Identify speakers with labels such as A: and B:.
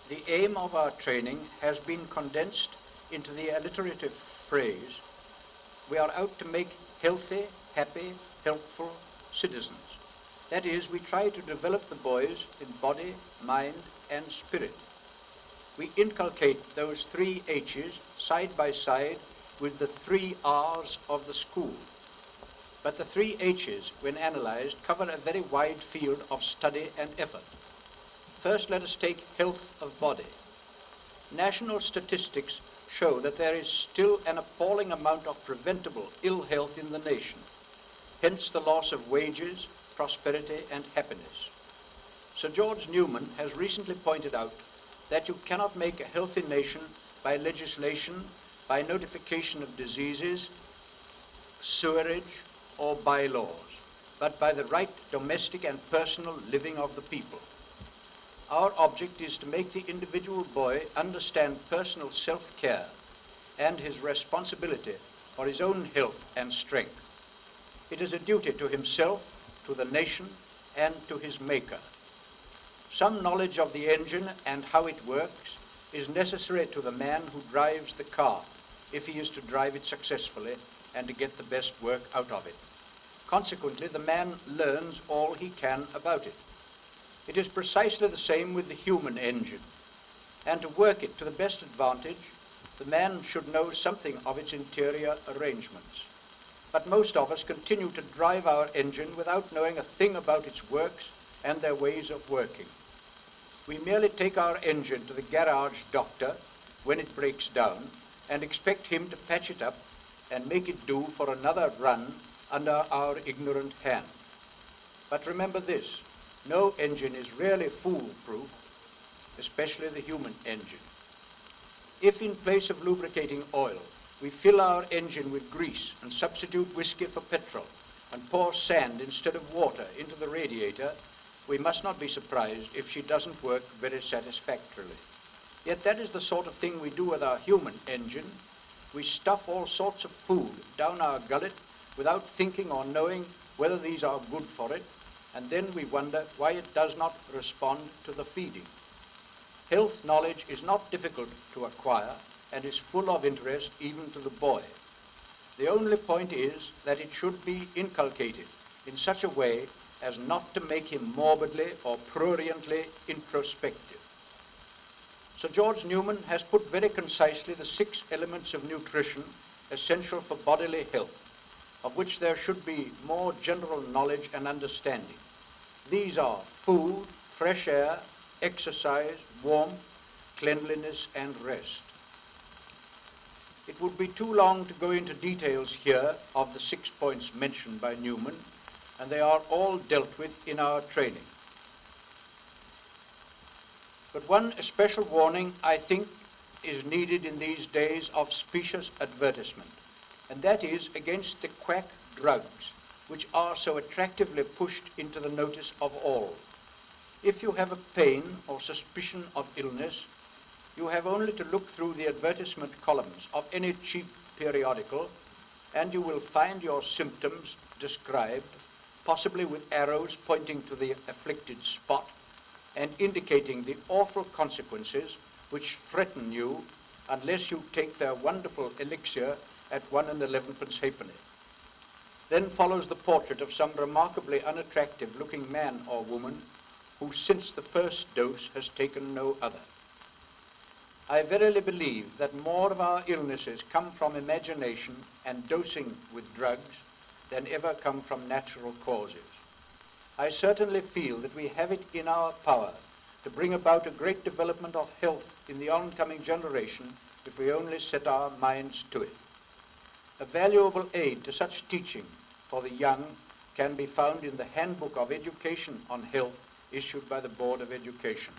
A: The aim of our training has been condensed into the alliterative phrase, we are out to make healthy, happy, helpful citizens. That is, we try to develop the boys in body, mind, and spirit. We inculcate those 3 H's side by side with the 3 R's of the school. But the 3 H's, when analyzed, cover a very wide field of study and effort. First, let us take health of body. National statistics show that there is still an appalling amount of preventable ill health in the nation, hence the loss of wages, prosperity, and happiness. Sir George Newman has recently pointed out that you cannot make a healthy nation by legislation, by notification of diseases, sewerage, or bylaws, but by the right domestic and personal living of the people. Our object is to make the individual boy understand personal self-care and his responsibility for his own health and strength. It is a duty to himself, to the nation, and to his maker. Some knowledge of the engine and how it works is necessary to the man who drives the car, if he is to drive it successfully and to get the best work out of it. Consequently, the man learns all he can about it. It is precisely the same with the human engine, and to work it to the best advantage, the man should know something of its interior arrangements. But most of us continue to drive our engine without knowing a thing about its works and their ways of working. We merely take our engine to the garage doctor when it breaks down and expect him to patch it up and make it do for another run under our ignorant hand. But remember this, no engine is really foolproof, especially the human engine. If in place of lubricating oil, we fill our engine with grease and substitute whiskey for petrol and pour sand instead of water into the radiator, we must not be surprised if she doesn't work very satisfactorily. Yet that is the sort of thing we do with our human engine. We stuff all sorts of food down our gullet without thinking or knowing whether these are good for it, and then we wonder why it does not respond to the feeding. Health knowledge is not difficult to acquire and is full of interest even to the boy. The only point is that it should be inculcated in such a way as not to make him morbidly or pruriently introspective. Sir George Newman has put very concisely the 6 elements of nutrition essential for bodily health, of which there should be more general knowledge and understanding. These are food, fresh air, exercise, warmth, cleanliness, and rest. It would be too long to go into details here of the 6 points mentioned by Newman, and they are all dealt with in our training. But one especial warning, I think, is needed in these days of specious advertisement, and that is against the quack drugs, which are so attractively pushed into the notice of all. If you have a pain or suspicion of illness, you have only to look through the advertisement columns of any cheap periodical, and you will find your symptoms described, possibly with arrows pointing to the afflicted spot and indicating the awful consequences which threaten you unless you take their wonderful elixir at 1 11 halfpenny. Then follows the portrait of some remarkably unattractive-looking man or woman who since the first dose has taken no other. I verily believe that more of our illnesses come from imagination and dosing with drugs than ever come from natural causes. I certainly feel that we have it in our power to bring about a great development of health in the oncoming generation if we only set our minds to it. A valuable aid to such teaching for the young can be found in the Handbook of Education on Health issued by the Board of Education.